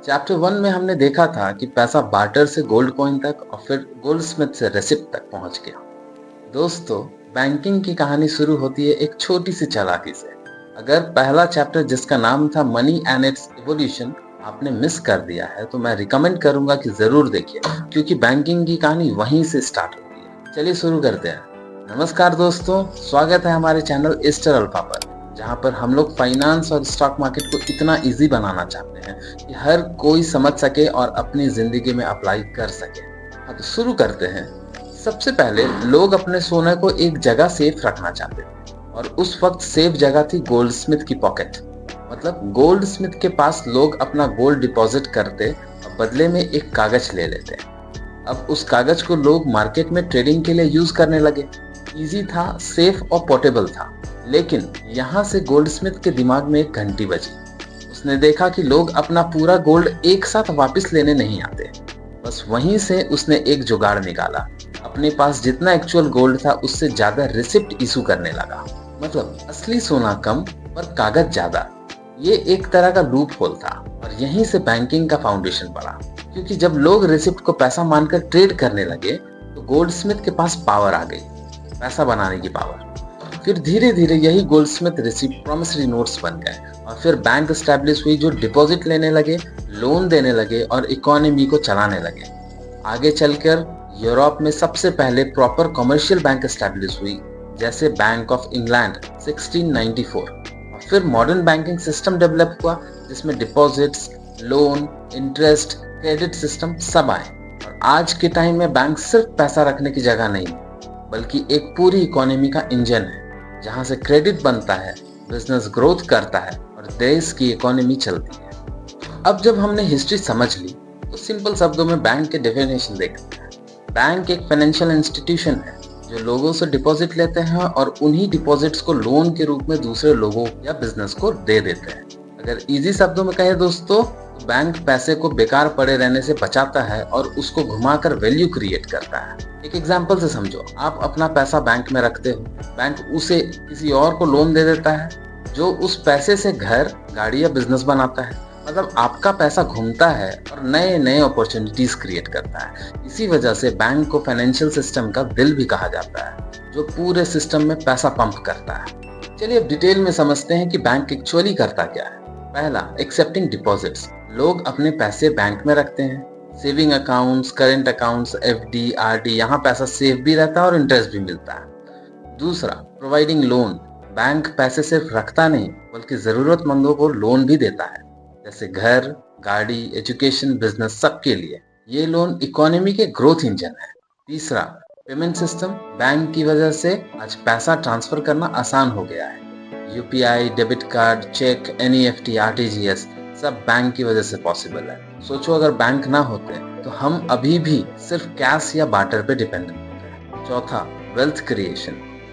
Chapter 1 में हमने देखा था कि पैसा बार्टर से गोल्ड कॉइन तक और फिर गोल्डस्मिथ से रेसिप्ट तक पहुंच गया। दोस्तों, बैंकिंग की कहानी शुरू होती है एक छोटी सी चालाकी से। अगर पहला चैप्टर जिसका नाम था मनी एंड इट्स इवोल्यूशन आपने मिस कर दिया है तो मैं रिकमेंड करूंगा कि जरूर देखिए, क्योंकि बैंकिंग की कहानी वहीं से स्टार्ट होती है। चलिए शुरू करते हैं। नमस्कार दोस्तों, स्वागत है हमारे चैनल ईस्टर अल्फा पर, जहां पर हम लोग फाइनेंस और स्टॉक मार्केट को इतना इजी बनाना चाहते हैं कि हर कोई समझ सके और अपनी जिंदगी में अप्लाई कर सके। हाँ, तो शुरू करते हैं। सबसे पहले लोग अपने सोने को एक जगह सेफ रखना चाहते थे और उस वक्त सेफ जगह थी गोल्डस्मिथ की पॉकेट। मतलब गोल्डस्मिथ के पास लोग अपना गोल्ड डिपॉजिट करते और बदले में एक कागज ले लेते। अब उस कागज को लोग मार्केट में ट्रेडिंग के लिए यूज करने लगे। इजी था, सेफ और पोर्टेबल था। लेकिन यहाँ से गोल्डस्मिथ के दिमाग में एक घंटी बजी। उसने देखा कि लोग अपना पूरा गोल्ड एक साथ वापस लेने नहीं आते। बस वहीं से उसने एक जुगाड़ निकाला। अपने पास जितना एक्चुअल गोल्ड था उससे ज्यादा रिसिप्ट इशू करने लगा। मतलब असली सोना कम पर कागज ज्यादा। ये एक तरह का लूप होल था और यहीं से बैंकिंग का फाउंडेशन पड़ा। क्योंकि जब लोग रिसिप्ट को पैसा मानकर ट्रेड करने लगे तो गोल्डस्मिथ के पास पावर आ गई, पैसा बनाने की पावर। फिर धीरे धीरे यही गोल्डस्मिथ रिसिप्ट प्रॉमिसरी नोट्स बन गए और फिर बैंक एस्टैब्लिश हुई जो डिपॉजिट लेने लगे, लोन देने लगे और इकोनॉमी को चलाने लगे। आगे चलकर यूरोप में सबसे पहले प्रॉपर कमर्शियल बैंक एस्टैब्लिश हुई, जैसे बैंक ऑफ इंग्लैंड 1694। और फिर मॉडर्न बैंकिंग सिस्टम डेवलप हुआ जिसमें deposits, loan, interest, credit system सब आए। और आज के टाइम में बैंक सिर्फ पैसा रखने की जगह नहीं बल्कि एक पूरी इकोनॉमी का इंजन है, जहां से क्रेडिट बनता है, बिजनेस ग्रोथ करता है और देश की इकोनॉमी चलती है। अब जब हमने हिस्ट्री समझ ली तो सिंपल शब्दों में बैंक के डेफिनेशन देखते हैं। बैंक एक फाइनेंशियल इंस्टीट्यूशन है जो लोगों से डिपॉजिट लेते हैं और उन्हीं डिपॉजिट्स को लोन के रूप में दूसरे लोगों या बिजनेस को दे देते हैं। अगर इजी शब्दों में कहें दोस्तों, तो बैंक पैसे को बेकार पड़े रहने से बचाता है और उसको घुमाकर वैल्यू क्रिएट करता है। एक एग्जांपल से समझो, आप अपना पैसा बैंक में रखते हो, बैंक उसे किसी और को लोन दे देता है जो उस पैसे से घर, गाड़ी या बिजनेस बनाता है। मतलब आपका पैसा घूमता है और नए नए अपॉर्चुनिटीज क्रिएट करता है। इसी वजह से बैंक को फाइनेंशियल सिस्टम का दिल भी कहा जाता है, जो पूरे सिस्टम में पैसा पंप करता है। चलिए अब डिटेल में समझते हैं कि बैंक एक्चुअली करता क्या है। पहला, एक्सेप्टिंग डिपॉजिट्स। लोग अपने पैसे बैंक में रखते हैं। Saving accounts, current accounts, FD, RD, यहाँ पैसा सेफ भी रहता है और इंटरेस्ट भी मिलता है। दूसरा, प्रोवाइडिंग लोन। बैंक पैसे सिर्फ रखता नहीं बल्कि जरूरतमंदों को लोन भी देता है, जैसे घर, गाड़ी, एजुकेशन, बिजनेस, सबके लिए। ये लोन इकोनॉमी के ग्रोथ इंजन है। तीसरा, पेमेंट सिस्टम। बैंक की वजह से आज पैसा ट्रांसफर करना आसान हो गया है। UPI, debit card, cheque, NEFT, RTGS सब बैंक की वजह से पॉसिबल है। सोचो अगर बैंक ना होते तो हम अभी भी सिर्फ कैश या बार्टर पे डिपेंड होते। चौथा, वेल्थ क्रिएशन।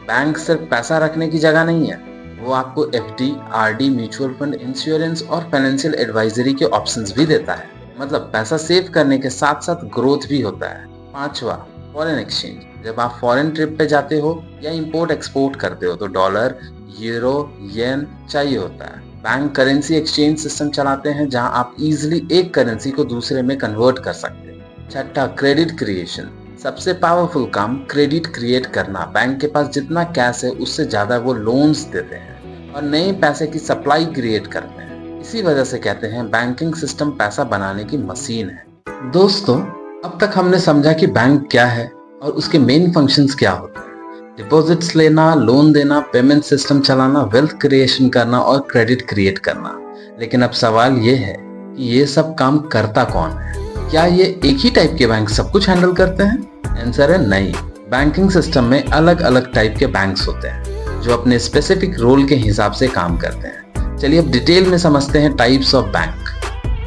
बैंक सिर्फ पैसा रखने की जगह नहीं है, वो आपको FD, RD, mutual fund, insurance और फाइनेंशियल एडवाइजरी के ऑप्शंस भी देता है। मतलब पैसा सेव करने के साथ साथ ग्रोथ भी होता है। पांचवा, फॉरेन एक्सचेंज। जब आप फॉरेन ट्रिप पे जाते हो या इंपोर्ट एक्सपोर्ट करते हो तो डॉलर, यूरो, येन चाहिए होता है। बैंक करेंसी एक्सचेंज सिस्टम चलाते हैं जहां आप इजीली एक करेंसी को दूसरे में कन्वर्ट कर सकते हैं। छठा, क्रेडिट क्रिएशन। सबसे पावरफुल काम क्रेडिट क्रिएट करना। बैंक के पास जितना कैश है उससे ज्यादा वो लोन्स देते हैं और नए पैसे की सप्लाई क्रिएट करते हैं। इसी वजह से कहते हैं बैंकिंग सिस्टम पैसा बनाने की मशीन है। दोस्तों, अब तक हमने समझा कि बैंक क्या है और उसके मेन फंक्शंस क्या होते हैं। डिपॉजिट्स लेना, लोन देना, पेमेंट सिस्टम चलाना, वेल्थ क्रिएशन करना और क्रेडिट क्रिएट करना। लेकिन अब सवाल ये है कि ये सब काम करता कौन है? क्या ये एक ही टाइप के बैंक सब कुछ हैंडल करते हैं? आंसर है नहीं। बैंकिंग सिस्टम में अलग अलग टाइप के बैंक्स होते हैं जो अपने स्पेसिफिक रोल के हिसाब से काम करते हैं। चलिए अब डिटेल में समझते हैं टाइप्स ऑफ बैंक।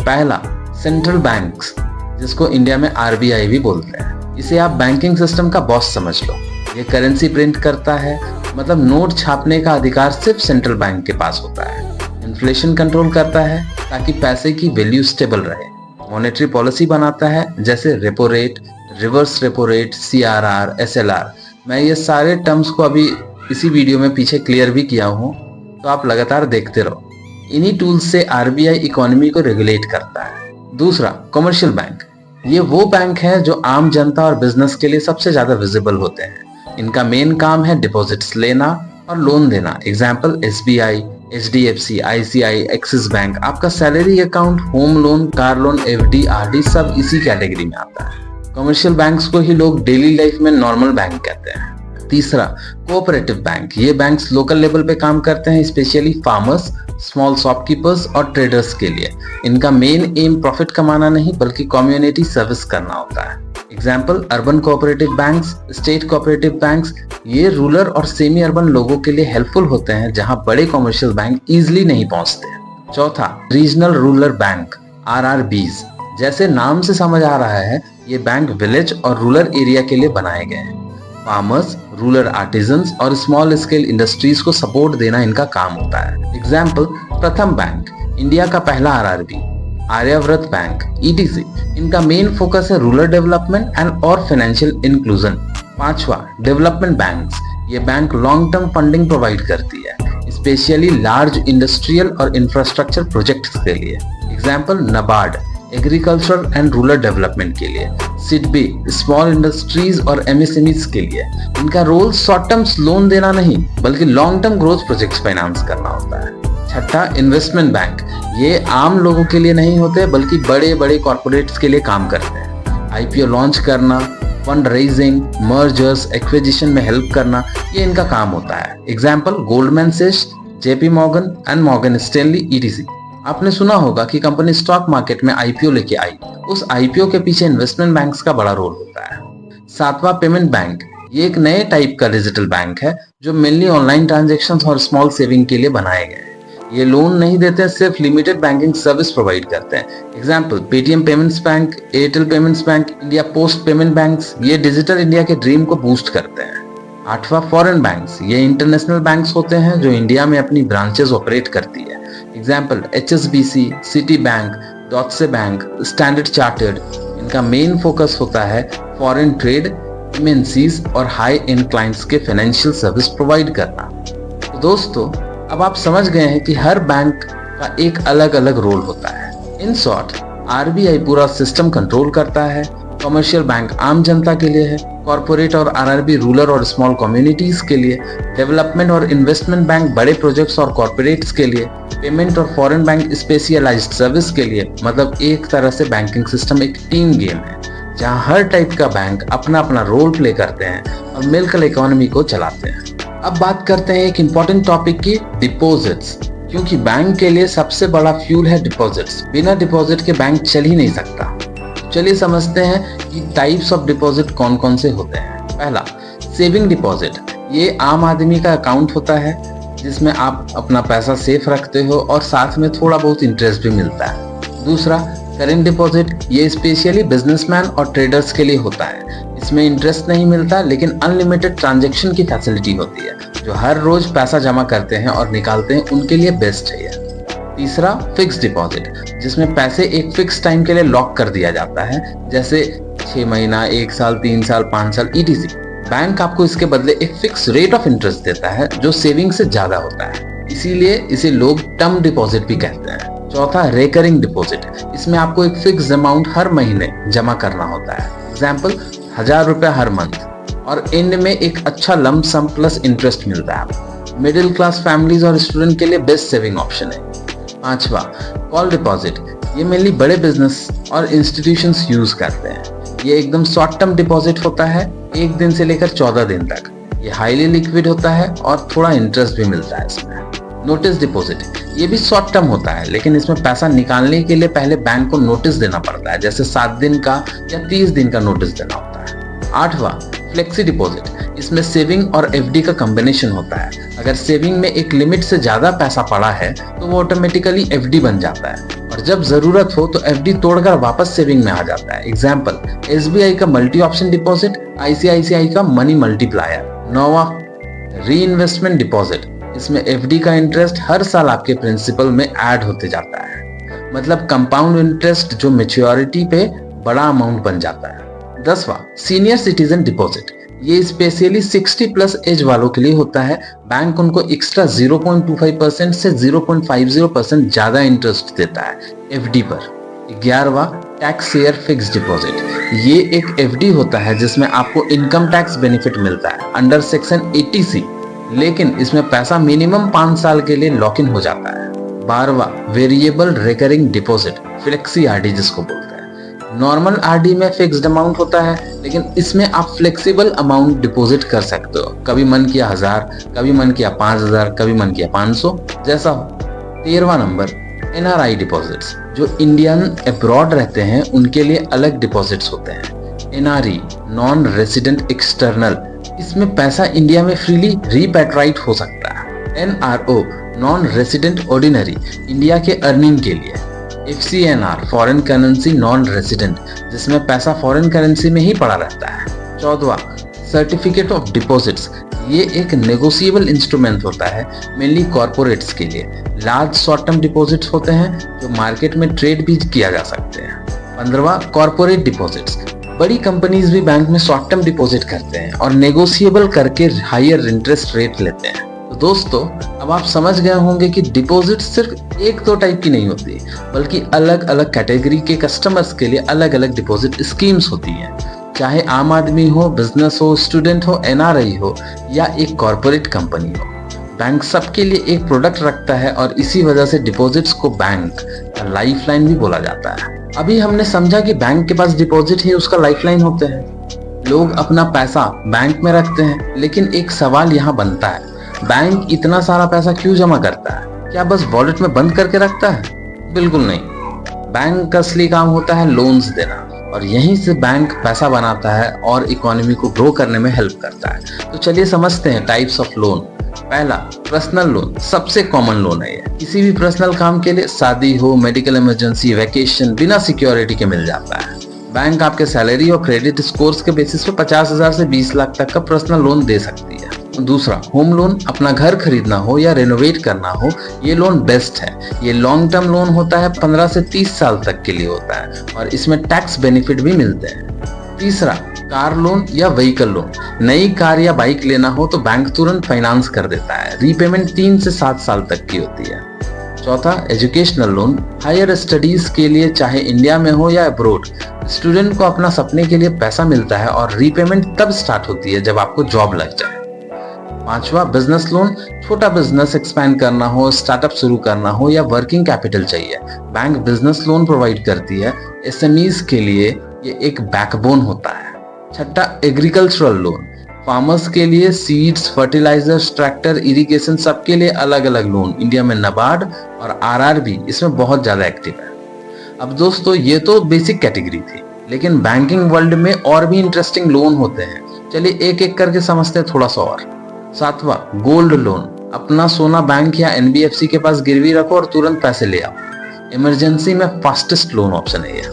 पहला, सेंट्रल बैंक्स, जिसको इंडिया में आरबीआई भी बोलते हैं। इसे आप बैंकिंग सिस्टम का बॉस समझ लो। ये करेंसी प्रिंट करता है, मतलब नोट छापने का अधिकार सिर्फ सेंट्रल बैंक के पास होता है। इन्फ्लेशन कंट्रोल करता है ताकि पैसे की वैल्यू स्टेबल रहे। मॉनेटरी पॉलिसी बनाता है, जैसे repo rate, reverse repo rate, CRR, SLR. मैं ये सारे टर्म्स को अभी इसी वीडियो में पीछे क्लियर भी किया हूँ, तो आप लगातार देखते रहो। इन्हीं टूल्स से आरबीआई इकोनॉमी को रेगुलेट करता है। दूसरा, कमर्शियल बैंक। ये वो बैंक है जो आम जनता और बिजनेस के लिए सबसे ज्यादा विजिबल होते हैं। इनका मेन काम है डिपॉजिट्स लेना और लोन देना। Example SBI, HDFC, ICICI, Axis bank. आपका salary account, home loan, car loan, FD, RD सब इसी कैटेगरी में आता है। कमर्शियल बैंक्स को ही लोग डेली लाइफ में नॉर्मल बैंक कहते हैं। तीसरा, कोऑपरेटिव बैंक। ये बैंक्स लोकल लेवल पे काम करते हैं, स्पेशली फार्मर्स, स्मॉल शॉपकीपर्स और ट्रेडर्स के लिए। इनका मेन एम प्रॉफिट कमाना नहीं बल्कि कम्युनिटी सर्विस करना होता है। Example urban cooperative banks, state cooperative banks. ये रूरल और सेमी अर्बन लोगों के लिए हेल्पफुल होते हैं जहां बड़े कमर्शियल बैंक इजिली नहीं पहुंचते। चौथा, रीजनल रूरल बैंक, आरआरबीज। जैसे नाम से समझ आ रहा है, ये बैंक विलेज और रूरल एरिया के लिए बनाए गए हैं। फार्मर्स, रूरल आर्टिजन्स और स्मॉल स्केल इंडस्ट्रीज को सपोर्ट देना इनका काम होता है। एग्जाम्पल प्रथम बैंक, इंडिया का पहला आरआरबी, आर्यव्रत बैंक, ईटीसी। इनका मेन फोकस है रूरल डेवलपमेंट एंड और फाइनेंशियल इंक्लूजन। पांचवा, डेवलपमेंट बैंक्स। ये bank long term funding provide करती है, स्पेशली लार्ज इंडस्ट्रियल और इंफ्रास्ट्रक्चर प्रोजेक्ट्स के लिए। Example NABARD, agriculture and rural development के लिए। सिडबी, स्मॉल इंडस्ट्रीज और एमएसएमईज के लिए। इनका रोल शॉर्ट टर्म लोन देना नहीं बल्कि long term growth projects finance करना होता है। छठा, इन्वेस्टमेंट बैंक। ये आम लोगों के लिए नहीं होते बल्कि बड़े बड़े कॉर्पोरेट्स के लिए काम करते हैं। आईपीओ लॉन्च करना, फंड रेजिंग, मर्जर्स, एक्विजिशन में हेल्प करना, ये इनका काम होता है। Example Goldman Sachs, JP Morgan and Morgan Stanley, ETC. आपने सुना होगा कि कंपनी स्टॉक मार्केट में आईपीओ लेके आई। उस आईपीओ के पीछे इन्वेस्टमेंट बैंक्स का बड़ा रोल होता है। सातवां, पेमेंट बैंक। ये एक नए टाइप का डिजिटल बैंक है जो मेनली ऑनलाइन ट्रांजैक्शंस और स्मॉल सेविंग के लिए बनाए गए हैं। ये लोन नहीं देते, सिर्फ लिमिटेड बैंकिंग सर्विस प्रोवाइड करते हैं। Example Paytm payments bank, Airtel payments bank, India post payment banks. ये डिजिटल इंडिया के ड्रीम को बूस्ट करते हैं। आठवां, फॉरेन बैंक्स। ये इंटरनेशनल बैंक्स होते हैं जो इंडिया में अपनी ब्रांचेस ऑपरेट करती है। Example HSBC, Citibank, Deutsche bank, Standard Chartered. इनका मेन फोकस होता है फॉरेन ट्रेड, एमएनसीज और हाई एंड क्लाइंट्स के फाइनेंशियल सर्विस प्रोवाइड करना। तो दोस्तों, अब आप समझ गए हैं कि हर बैंक का एक अलग अलग रोल होता है। इन शॉर्ट, आरबीआई पूरा सिस्टम कंट्रोल करता है। कमर्शियल बैंक आम जनता के लिए है, कॉर्पोरेट और आरआरबी रूरल और स्मॉल कम्युनिटीज के लिए, डेवलपमेंट और इन्वेस्टमेंट बैंक बड़े प्रोजेक्ट्स और कॉर्पोरेट्स के लिए, पेमेंट और फॉरेन बैंक स्पेशलाइज्ड सर्विस के लिए। मतलब एक तरह से बैंकिंग सिस्टम एक टीम गेम है जहां हर टाइप का बैंक अपना अपना रोल प्ले करते हैं और मिलकर इकोनॉमी को चलाते हैं। अब बात करते हैं एक इम्पोर्टेंट टॉपिक की, डिपॉजिट्स। क्योंकि बैंक के लिए सबसे बड़ा फ्यूल है डिपॉजिट्स। बिना डिपॉजिट के बैंक चल ही नहीं सकता। चलिए समझते हैं कि टाइप्स ऑफ डिपॉजिट कौन कौन से होते हैं। पहला, सेविंग डिपॉजिट। ये आम आदमी का अकाउंट होता है जिसमें आप अपना पैसा सेफ रखते हो और साथ में थोड़ा बहुत इंटरेस्ट भी मिलता है। दूसरा, करेंट डिपॉजिट। ये स्पेशली बिजनेसमैन और ट्रेडर्स के लिए होता है। इसमें इंटरेस्ट नहीं मिलता लेकिन अनलिमिटेड ट्रांजैक्शन की फैसिलिटी होती है। जो हर रोज पैसा जमा करते हैं और निकालते हैं उनके लिए बेस्ट है यह। तीसरा, फिक्स डिपॉजिट, जिसमें पैसे एक फिक्स टाइम के लिए लॉक कर दिया जाता है, जैसे 6 महीना, 1 साल, 3 साल, 5 साल, ईटीसी। बैंक आपको इसके बदले एक फिक्स रेट ऑफ इंटरेस्ट देता है जो सेविंग से ज्यादा होता है, इसीलिए इसे लोग टर्म डिपॉजिट भी कहते हैं। चौथा, रेकरिंग डिपॉजिट। इसमें आपको एक फिक्स अमाउंट हर महीने जमा करना होता है। एग्जाम्पल 1000 रुपया हर मंथ, और एंड में एक अच्छा लंप सम प्लस इंटरेस्ट मिलता है। मिडिल क्लास फैमिलीज और स्टूडेंट के लिए बेस्ट सेविंग ऑप्शन है। पांचवा, कॉल डिपॉजिट। ये मेनली बड़े बिजनेस और इंस्टीट्यूशंस यूज करते हैं। ये एकदम शॉर्ट टर्म डिपॉजिट होता है, 1 दिन से लेकर 14 दिन तक। ये हाईली लिक्विड होता है और थोड़ा इंटरेस्ट भी मिलता है इसमें। नोटिस डिपॉजिट, ये भी शॉर्ट टर्म होता है लेकिन इसमें पैसा निकालने के लिए पहले बैंक को नोटिस देना पड़ता है, जैसे 7 दिन का या 30 दिन का नोटिस देना होता है। आठवां, फ्लेक्सी डिपॉजिट। इसमें सेविंग और एफडी का कॉम्बिनेशन होता है। अगर सेविंग में एक लिमिट से ज्यादा पैसा पड़ा है तो वो ऑटोमेटिकली एफडी बन जाता है, और जब जरूरत हो तो एफडी तोड़कर वापस सेविंग में आ जाता है। एग्जाम्पल एसबीआई का मल्टी ऑप्शन डिपॉजिट, आईसीआईसीआई का मनी मल्टीप्लायर। नौवां, री इन्वेस्टमेंट डिपॉजिट। इसमें एफडी का इंटरेस्ट हर साल आपके प्रिंसिपल में ऐड होते जाता है, मतलब कंपाउंड इंटरेस्ट जो मैच्योरिटी पे बड़ा अमाउंट बन जाता है। 10वां, सीनियर सिटीजन डिपॉजिट। ये स्पेशली 60 प्लस एज वालों के लिए होता है। बैंक उनको एक्स्ट्रा 0.25% से 0.50% ज्यादा इंटरेस्ट देता है एफडी पर। 11वां टैक्स ईयर फिक्स डिपॉजिट। ये एक एफडी होता है जिसमें आपको इनकम टैक्स बेनिफिट मिलता है अंडर सेक्शन 80C, लेकिन इसमें पैसा मिनिमम 5 साल के लिए लॉक इन हो जाता है। 12वां variable recurring deposit, flexi RD जिसको बोलते हैं। नॉर्मल आरडी में फिक्स्ड अमाउंट होता है, लेकिन इसमें आप फ्लेक्सिबल अमाउंट डिपॉजिट कर सकते हो। कभी मन किया 1000, कभी मन किया 5000, कभी मन किया 500, जैसा हो। 13वां नंबर एनआरआई डिपॉजिट्स, जो इंडियन अब्रॉड रहते हैं उनके लिए अलग डिपॉजिट्स होते हैं। एनआरई नॉन रेजिडेंट एक्सटर्नल, इसमें पैसा इंडिया में फ्रीली रिपैट्राइट हो सकता है। NRO non resident ordinary, India के अर्निंग के लिए। FCNR foreign currency non resident, जिसमें पैसा फॉरेन करेंसी में ही पड़ा रहता है। 14वां सर्टिफिकेट ऑफ डिपॉजिट्स, ये एक नेगोशिएबल इंस्ट्रूमेंट होता है मेनली कॉर्पोरेट्स के लिए। लार्ज शॉर्ट टर्म डिपॉजिट्स होते हैं जो मार्केट में ट्रेड भी किया जा सकते हैं। 15वां कॉर्पोरेट डिपॉजिट्स, बड़ी कंपनीज भी बैंक में शॉर्ट टर्म डिपॉजिट करते हैं और नेगोशिएबल करके हायर इंटरेस्ट रेट लेते हैं। तो दोस्तों, अब आप समझ गए होंगे कि डिपॉजिट सिर्फ एक दो टाइप की नहीं होती, बल्कि अलग अलग कैटेगरी के कस्टमर्स के लिए अलग अलग डिपॉजिट स्कीम्स होती हैं। चाहे आम आदमी हो, बिजनेस हो, स्टूडेंट हो, एनआरआई हो या एक कॉर्पोरेट कंपनी हो, बैंक सबके लिए एक प्रोडक्ट रखता है और इसी वजह से डिपॉजिट्स को बैंक का लाइफलाइन भी बोला जाता है। अभी हमने समझा कि बैंक के पास डिपॉजिट ही उसका लाइफलाइन होते हैं। लोग अपना पैसा बैंक में रखते हैं, लेकिन एक सवाल यहाँ बनता है, बैंक इतना सारा पैसा क्यों जमा करता है? क्या बस वॉलेट में बंद करके रखता है? बिल्कुल नहीं। बैंक का असली काम होता है लोन्स देना, और यहीं से बैंक पैसा बनाता है और इकोनॉमी को ग्रो करने में हेल्प करता है। तो चलिए समझते हैं टाइप्स ऑफ लोन। पहला पर्सनल लोन, सबसे कॉमन लोन है ये। किसी भी पर्सनल काम के लिए, शादी हो, मेडिकल इमरजेंसी, वैकेशन, बिना सिक्योरिटी के मिल जाता है। बैंक आपके सैलरी और क्रेडिट स्कोर्स के बेसिस पे 50,000 से 20 लाख तक का पर्सनल लोन दे सकती है। दूसरा होम लोन, अपना घर खरीदना हो या रेनोवेट करना हो, ये लोन बेस्ट है। ये लॉन्ग टर्म लोन होता है, 15 से 30 साल तक के लिए होता है और इसमें टैक्स बेनिफिट भी मिलते हैं। तीसरा कार लोन या व्हीकल लोन, नई कार या बाइक लेना हो तो बैंक तुरंत फाइनेंस कर देता है। रीपेमेंट 3 से 7 साल तक की होती है। चौथा एजुकेशनल लोन, हायर स्टडीज के लिए चाहे इंडिया में हो या अब्रोड, स्टूडेंट को अपना सपने के लिए पैसा मिलता है और रीपेमेंट तब स्टार्ट होती है जब आपको जॉब लग जाए। पांचवा बिजनेस लोन, छोटा बिजनेस एक्सपैंड करना हो, स्टार्टअप शुरू करना हो या वर्किंग कैपिटल चाहिए, बैंक बिजनेस लोन प्रोवाइड करती है। एसएमईज के लिए ये एक बैकबोन होता है। छठा एग्रीकल्चरल लोन, फार्मर्स के लिए सीड्स, फर्टिलाइजर्स, ट्रैक्टर, इरिगेशन, सबके लिए अलग अलग लोन। इंडिया में नाबार्ड और आरआरबी इसमें बहुत ज्यादा एक्टिव है। अब दोस्तों, ये तो बेसिक कैटेगरी थी, लेकिन बैंकिंग वर्ल्ड में और भी इंटरेस्टिंग लोन होते हैं। चलिए एक एक करके समझते हैं थोड़ा सा और। सातवां गोल्ड लोन, अपना सोना बैंक या एनबीएफसी के पास गिरवी रखो और तुरंत पैसे ले आओ। इमरजेंसी में फास्टेस्ट लोन ऑप्शन है ये।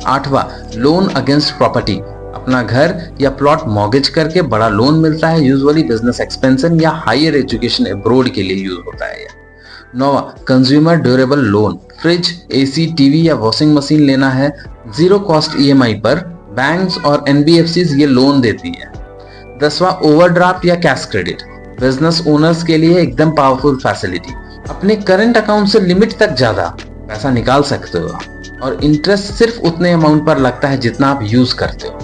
आठवां लोन अगेंस्ट प्रॉपर्टी, अपना घर या प्लॉट मॉर्गेज करके बड़ा लोन मिलता है। यूजुअली बिजनेस एक्सपेंशन या हायर एजुकेशन अब्रोड के लिए यूज होता है। नौवां consumer durable loan, fridge, AC, TV या वॉशिंग मशीन लेना है, जीरो कॉस्ट ईएमआई पर बैंक्स और एनबीएफसीज ये लोन देती है। 10वां ओवरड्राफ्ट या कैश क्रेडिट, बिजनेस ओनर्स के लिए एकदम पावरफुल फैसिलिटी। अपने करंट अकाउंट से लिमिट तक ज्यादा पैसा निकाल सकते हो और इंटरेस्ट सिर्फ उतने अमाउंट पर लगता है जितना आप यूज करते हो।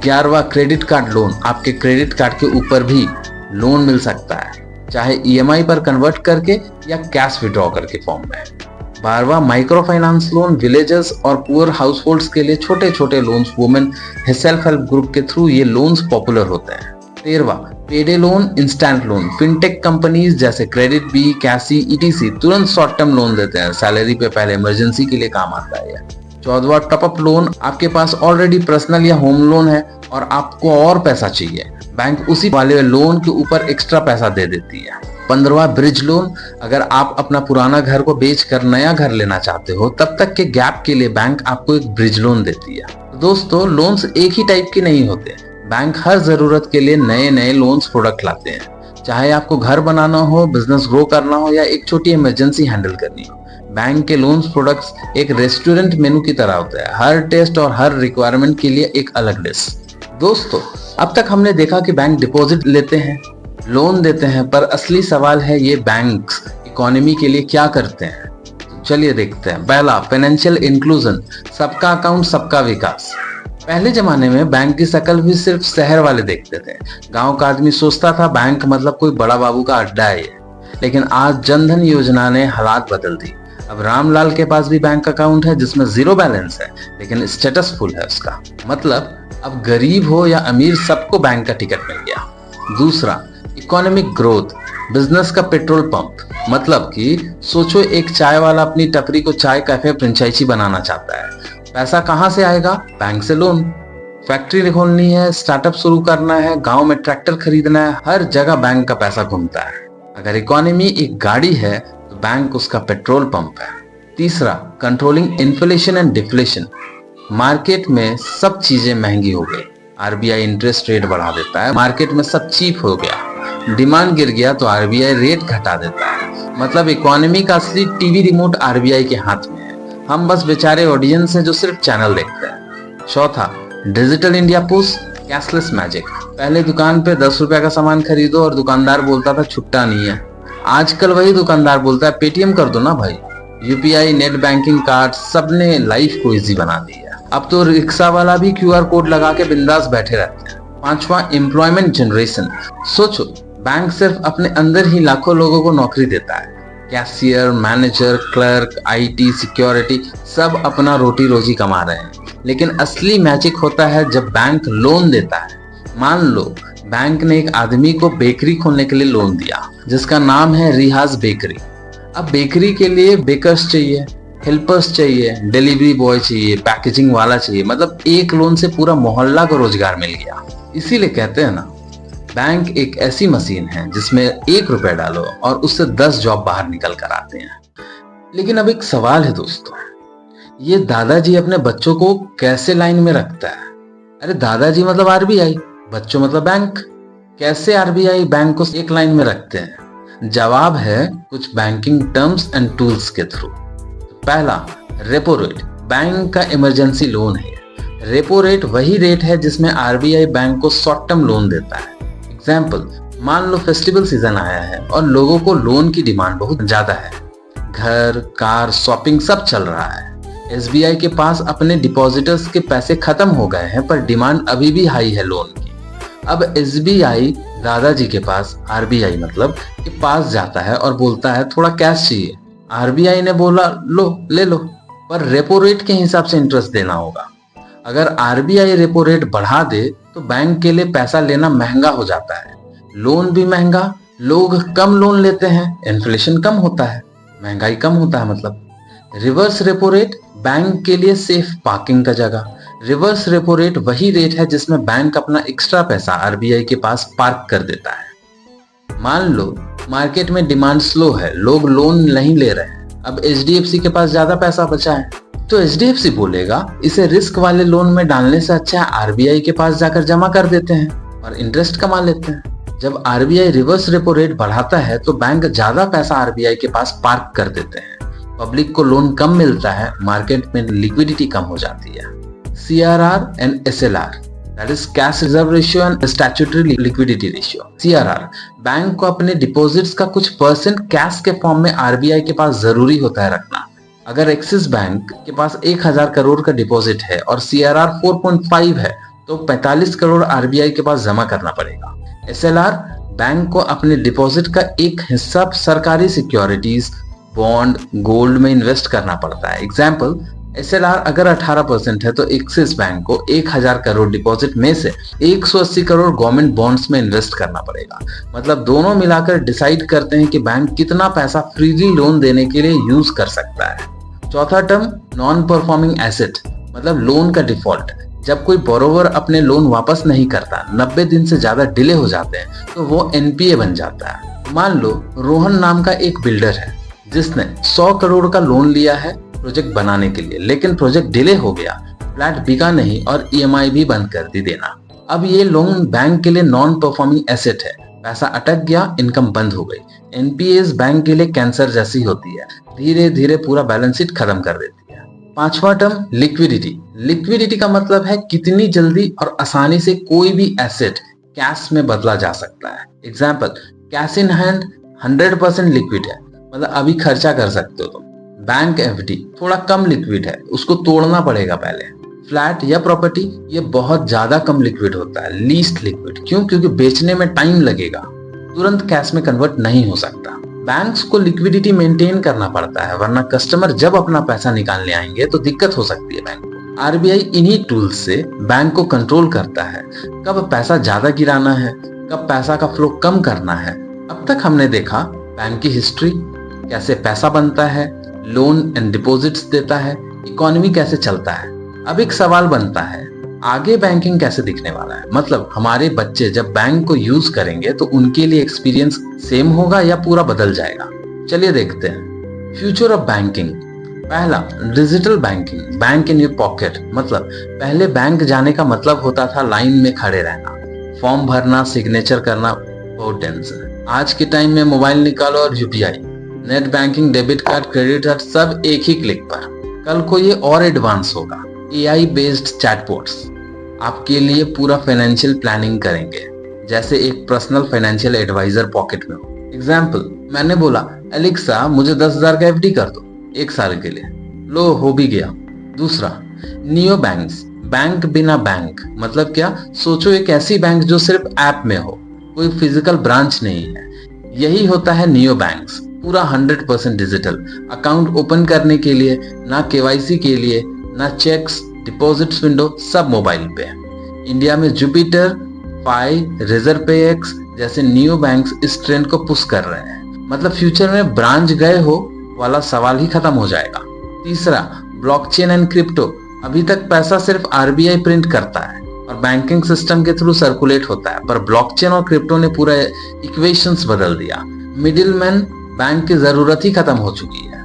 11वां क्रेडिट कार्ड लोन, आपके क्रेडिट कार्ड के ऊपर भी लोन मिल सकता है, चाहे ईएमआई पर कन्वर्ट करके या कैश विड्रॉ करके फॉर्म में। 12वां माइक्रो फाइनेंस लोन, विलेजेस और पुअर हाउस होल्ड्स के लिए छोटे छोटे loans, women self help group के थ्रू ये लोन्स पॉपुलर होते हैं। 13वां पेडे loan, instant loan, fintech companies जैसे क्रेडिट बी, कैसी, ईटीसी तुरंत शॉर्ट टर्म लोन देते हैं। सैलरी पे पहले इमरजेंसी के लिए काम आता है। 14वां टॉपअप लोन, आपके पास ऑलरेडी पर्सनल या होम लोन है और आपको और पैसा चाहिए, बैंक उसी वाले लोन के ऊपर एक्स्ट्रा पैसा दे देती है। 15वां ब्रिज लोन, अगर आप अपना पुराना घर को बेचकर नया घर लेना चाहते हो, तब तक के गैप के लिए बैंक आपको एक ब्रिज लोन देती है। दोस्तों, लोन्स एक ही टाइप के नहीं होते, बैंक हर जरूरत के लिए नए नए लोन्स प्रोडक्ट लाते हैं। चाहे आपको घर बनाना हो, बिजनेस ग्रो करना हो या एक छोटी इमरजेंसी हैंडल करनी हो, बैंक के लोन्स प्रोडक्ट्स एक रेस्टोरेंट मेनू की तरह होता है, हर टेस्ट और हर रिक्वायरमेंट के लिए एक अलग डिश। दोस्तों, अब तक हमने देखा कि बैंक डिपॉजिट लेते हैं, लोन देते हैं, पर असली सवाल है ये बैंक्स इकोनॉमी के लिए क्या करते हैं। चलिए देखते हैं। पहला, फाइनेंशियल इंक्लूजन, सबका अकाउंट सबका विकास। पहले जमाने में बैंक की शक्ल भी सिर्फ शहर वाले देखते थे। गांव का आदमी सोचता था बैंक मतलब कोई बड़ा बाबू का अड्डा है ये। लेकिन आज जनधन योजना ने हालात बदल दी। अब रामलाल के पास भी बैंक अकाउंट है जिसमें जीरो बैलेंस है, लेकिन स्टेटस फुल है उसका। मतलब अब गरीब हो या अमीर सबको बैंक का टिकट मिल गया। दूसरा, इकोनॉमिक ग्रोथ, बिजनेस का पेट्रोल पंप। मतलब कि सोचो, एक चाय वाला अपनी टपरी को चाय कैफे फ्रेंचाइजी बनाना चाहता है। पैसा कहाँ से आएगा? बैंक से लोन। फैक्ट्री खोलनी है, स्टार्टअप शुरू करना है, गांव में ट्रैक्टर खरीदना है, हर जगह बैंक का पैसा घूमता है। अगर इकोनॉमी एक गाड़ी है तो बैंक उसका पेट्रोल पंप है। तीसरा, controlling inflation and deflation. Market में सब चीजें महंगी हो गई, आरबीआई इंटरेस्ट रेट बढ़ा देता है। मार्केट में सब चीप हो गया, डिमांड गिर गया तो आरबीआई रेट घटा देता है। मतलब इकोनॉमी का असली टीवी रिमोट आरबीआई के हाथ में है। हम बस बेचारे ऑडियंस हैं जो सिर्फ चैनल देखते हैं। चौथा, digital India push, cashless magic. पहले दुकान पे 10 रुपए का सामान खरीदो और दुकानदार बोलता था छुट्टा नहीं है। आजकल वही दुकानदार बोलता है पेटीएम कर दो ना भाई। यूपीआई, नेट बैंकिंग, कार्ड, सबने लाइफ को इजी बना दिया। अब तो रिक्शा वाला भी क्यूआर कोड लगा के बिंदास बैठे रहते हैं। पांचवा, एम्प्लॉयमेंट जनरेशन। सोचो, बैंक सिर्फ अपने अंदर ही लाखों लोगों को नौकरी देता है। Cashier, manager, clerk, IT, security, सब अपना रोटी रोजी कमा रहे हैं। लेकिन असली मैजिक होता है जब बैंक लोन देता है। मान लो बैंक ने एक आदमी को बेकरी खोलने के लिए लोन दिया जिसका नाम है रिहाज बेकरी। अब बेकरी के लिए बेकर्स चाहिए, हेल्पर्स चाहिए, डिलीवरी बॉय चाहिए, पैकेजिंग वाला चाहिए। मतलब एक लोन से पूरा मोहल्ला को रोजगार मिल गया। इसीलिए कहते हैं ना, बैंक एक ऐसी मशीन है जिसमें 1 रुपया डालो और उससे 10 जॉब बाहर निकल कर आते हैं। लेकिन अब एक सवाल है दोस्तों, ये दादाजी अपने बच्चों को कैसे लाइन में रखता है? अरे दादाजी मतलब आरबीआई, बच्चों मतलब बैंक। कैसे आरबीआई बैंक को एक लाइन में रखते हैं? जवाब है कुछ बैंकिंग टर्म्स एंड टूल्स के थ्रू। पहला, रेपो रेट, बैंक का इमरजेंसी लोन है। रेपो रेट वही रेट है जिसमें आरबीआई बैंक को शॉर्ट टर्म लोन देता है। एग्जाम्पल, मान लो फेस्टिवल सीजन आया है और लोगों को लोन की डिमांड बहुत ज्यादा है। घर, कार, शॉपिंग सब चल रहा है। एसबीआई के पास अपने डिपॉजिटर्स के पैसे खत्म हो गए हैं पर डिमांड अभी भी हाई है लोन की। अब एसबीआई दादाजी के पास, आरबीआई मतलब, के पास जाता है और बोलता है थोड़ा कैश चाहिए। आरबीआई ने बोला लो, ले लो, पर रेपो रेट के हिसाब से इंटरेस्ट देना होगा। अगर आरबीआई रेपो रेट बढ़ा दे तो बैंक के लिए पैसा लेना महंगा हो जाता है, लोन भी महंगा, लोग कम लोन लेते हैं, इन्फ्लेशन कम होता है, महंगाई कम होता है। मतलब रिवर्स रेपो रेट बैंक के लिए सेफ पार्किंग का जगह। रिवर्स रेपो रेट वही रेट है जिसमें बैंक अपना एक्स्ट्रा पैसा आरबीआई के पास पार्क कर देता है। मान लो मार्केट में डिमांड स्लो है, लोग लोन नहीं ले रहे हैं, अब एचडीएफसी के पास ज्यादा पैसा बचा है तो एचडीएफसी बोलेगा इसे रिस्क वाले लोन में डालने से अच्छा है आरबीआई के पास जाकर जमा कर देते हैं और इंटरेस्ट कमा लेते हैं। जब आरबीआई रिवर्स रेपो रेट बढ़ाता है तो बैंक ज्यादा पैसा आरबीआई के पास पार्क कर देते हैं, पब्लिक को लोन कम मिलता है, मार्केट में लिक्विडिटी कम हो जाती है। CRR and SLR, that is cash reserve ratio and statutory liquidity ratio. CRR, bank को अपने डिपॉजिट्स का कुछ परसेंट कैश के फॉर्म में आरबीआई के पास जरूरी होता है रखना। अगर एक्सिस बैंक के पास 1000 करोड़ का डिपॉजिट है और सीआरआर 4.5 है तो 45 करोड़ आरबीआई के पास जमा करना पड़ेगा। एसएलआर, बैंक को अपने डिपॉजिट का एक हिस्सा सरकारी सिक्योरिटीज, बॉन्ड, गोल्ड में इन्वेस्ट करना पड़ता है। एग्जाम्पल, एसएलआर अगर 18% है तो एक्सिस बैंक को 1000 करोड़ डिपॉजिट में से 180 करोड़ गवर्नमेंट बॉन्ड्स में इन्वेस्ट करना पड़ेगा। मतलब दोनों मिलाकर डिसाइड करते हैं कि बैंक कितना पैसा फ्रीली लोन देने के लिए यूज कर सकता है। चौथा टर्म, नॉन परफॉर्मिंग एसेट, मतलब लोन का डिफॉल्ट। जब कोई बोरोवर अपने लोन वापस नहीं करता, 90 दिन से ज्यादा डिले हो जाते हैं तो वो एनपीए बन जाता है। मान लो रोहन नाम का एक बिल्डर है जिसने 100 करोड़ का लोन लिया है प्रोजेक्ट बनाने के लिए, लेकिन प्रोजेक्ट डिले हो गया, फ्लैट बिका नहीं और ईएमआई भी बंद कर दी देना। अब ये लोन बैंक के लिए नॉन परफॉर्मिंग एसेट है, पैसा अटक गया, इनकम बंद हो गई। एनपीएस बैंक के लिए कैंसर जैसी होती है, धीरे धीरे पूरा बैलेंस शीट खत्म कर देती है। पांचवा टर्म, लिक्विडिटी। लिक्विडिटी का मतलब है कितनी जल्दी और आसानी से कोई भी एसेट कैश में बदला जा सकता है। Example, cash in hand 100% liquid है, मतलब अभी खर्चा कर सकते हो तुम। बैंक एफडी थोड़ा कम लिक्विड है, उसको तोड़ना पड़ेगा पहले। फ्लैट या प्रॉपर्टी ये बहुत ज्यादा कम लिक्विड होता है, लीस्ट लिक्विड। क्यों? क्योंकि बेचने में टाइम लगेगा, तुरंत कैश में कन्वर्ट नहीं हो सकता। बैंक्स को लिक्विडिटी मेंटेन करना पड़ता है, वरना कस्टमर जब अपना पैसा निकालने आएंगे तो दिक्कत हो सकती है बैंक को। आरबीआई इन्हीं टूल्स से बैंक को कंट्रोल करता है, कब पैसा ज्यादा गिराना है, कब पैसा का फ्लो कम करना है। अब तक हमने देखा बैंक की हिस्ट्री, कैसे पैसा बनता है, लोन एंड डिपॉजिट्स देता है, इकोनॉमी कैसे चलता है। अब एक सवाल बनता है, आगे बैंकिंग कैसे दिखने वाला है? मतलब हमारे बच्चे जब बैंक को यूज करेंगे तो उनके लिए एक्सपीरियंस सेम होगा या पूरा बदल जाएगा? चलिए देखते हैं। Future of banking. पहला, digital banking, bank in your pocket. मतलब पहले बैंक जाने का मतलब होता था लाइन में खड़े रहना, फॉर्म भरना, सिग्नेचर करना, बहुत टेंशन। आज के टाइम में मोबाइल निकालो और UPI, net banking, debit card, credit card, सब एक ही क्लिक पर। कल को ये और एडवांस होगा, एआई बेस्ड चैटबॉट्स आपके लिए पूरा फाइनेंशियल प्लानिंग करेंगे, जैसे एक पर्सनल फाइनेंशियल एडवाइजर पॉकेट में हो। एग्जाम्पल, मैंने बोला एलेक्सा मुझे 10,000 का एफडी कर दो 1 साल के लिए, लो हो भी गया। दूसरा, नियो बैंक्स, बैंक बिना बैंक। मतलब क्या? सोचो एक ऐसी बैंक जो सिर्फ ऐप में हो, कोई फिजिकल ब्रांच नहीं है। यही होता है नियो बैंक्स, पूरा 100% डिजिटल। अकाउंट ओपन करने के लिए ना केवाईसी के लिए ना चेक्स, डिपॉजिट्स विंडो, सब मोबाइल पे है। इंडिया में जुपिटर, फाई, रिजर्व पे एक्स जैसे नियो बैंक्स इस ट्रेंड को पुश कर रहे हैं। मतलब फ्यूचर में ब्रांच गए हो वाला सवाल ही खत्म हो जाएगा। तीसरा, ब्लॉकचेन एंड क्रिप्टो। अभी तक पैसा सिर्फ आरबीआई प्रिंट करता है और बैंकिंग सिस्टम के थ्रू सर्कुलेट होता है, पर ब्लॉकचेन और क्रिप्टो ने पूरा इक्वेशंस बदल दिया। मिडिलमैन बैंक की जरूरत ही खत्म हो चुकी है।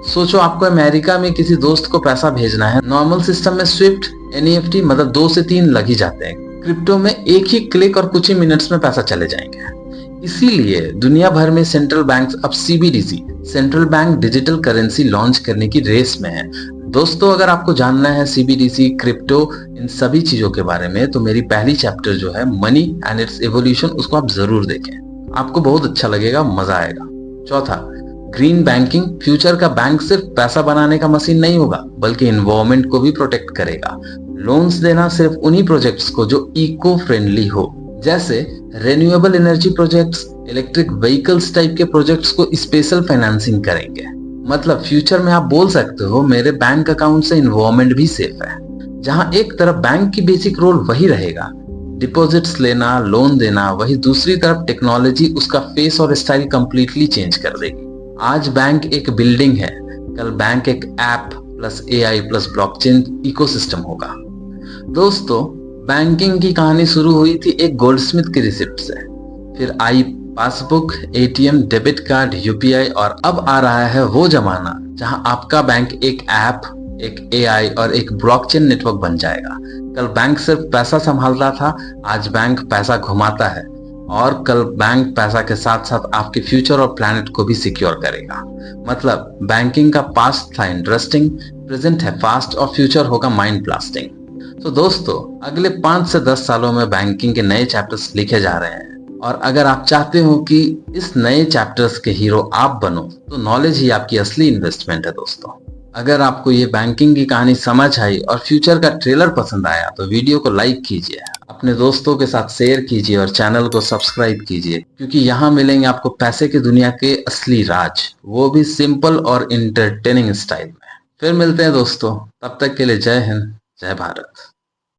सोचो आपको अमेरिका में किसी दोस्त को पैसा भेजना है, नॉर्मल सिस्टम में स्विफ्ट, एनईएफटी मतलब 2 से 3 लग ही जाते हैं। क्रिप्टो में एक ही क्लिक और कुछ ही मिनट्स में पैसा चले जाएंगे। इसीलिए दुनिया भर में सेंट्रल बैंक्स अब CBDC, central bank digital currency launch करने की रेस में है। दोस्तों, अगर आपको जानना है सीबीडीसी, क्रिप्टो, इन सभी चीजों के बारे में, तो मेरी पहली चैप्टर जो है मनी एंड इट्स एवोल्यूशन, उसको आप जरूर देखें, आपको बहुत अच्छा लगेगा, मजा आएगा। चौथा, ग्रीन बैंकिंग। फ्यूचर का बैंक सिर्फ पैसा बनाने का मशीन नहीं होगा, बल्कि एनवायरनमेंट को भी प्रोटेक्ट करेगा। लोन्स देना सिर्फ उन्हीं प्रोजेक्ट्स को जो इको फ्रेंडली हो, जैसे renewable energy projects, electric vehicles type के प्रोजेक्ट्स को स्पेशल फाइनेंसिंग करेंगे। मतलब फ्यूचर में आप बोल सकते हो मेरे बैंक अकाउंट से एनवायरनमेंट भी सेफ है। जहां एक तरफ बैंक की बेसिक रोल वही रहेगा, डिपॉजिट्स लेना, लोन देना, वही दूसरी तरफ टेक्नोलॉजी उसका फेस और स्टाइल कंप्लीटली चेंज कर देगी। आज बैंक एक बिल्डिंग है, कल बैंक एक app plus AI plus blockchain ecosystem होगा। दोस्तों, बैंकिंग की कहानी शुरू हुई थी एक गोल्डस्मिथ की रिसिप्ट से, फिर आई passbook, ATM, debit card, UPI, और अब आ रहा है वो जमाना जहां आपका बैंक एक ऐप, एक एआई और एक ब्लॉकचेन नेटवर्क बन जाएगा। कल बैंक सिर्फ पैसा संभालता था, आज बैंक पैसा घुमाता है, और कल बैंक पैसा के साथ साथ आपके फ्यूचर और प्लैनेट को भी सिक्योर करेगा। मतलब बैंकिंग का पास्ट था इंटरेस्टिंग, प्रेजेंट है फास्ट और फ्यूचर होगा माइंड ब्लास्टिंग। तो दोस्तों, अगले 5 से 10 सालों में बैंकिंग के नए चैप्टर्स लिखे जा रहे हैं, और अगर आप चाहते हो कि इस नए चैप्टर्स के हीरो आप बनो, तो नॉलेज ही आपकी असली इन्वेस्टमेंट है। दोस्तों, अगर आपको ये बैंकिंग की कहानी समझ आई और फ्यूचर का ट्रेलर पसंद आया तो वीडियो को लाइक कीजिए, अपने दोस्तों के साथ शेयर कीजिए और चैनल को सब्सक्राइब कीजिए, क्योंकि यहाँ मिलेंगे आपको पैसे की दुनिया के असली राज, वो भी सिंपल और इंटरटेनिंग स्टाइल में। फिर मिलते हैं दोस्तों, तब तक के लिए जय हिंद, जय भारत।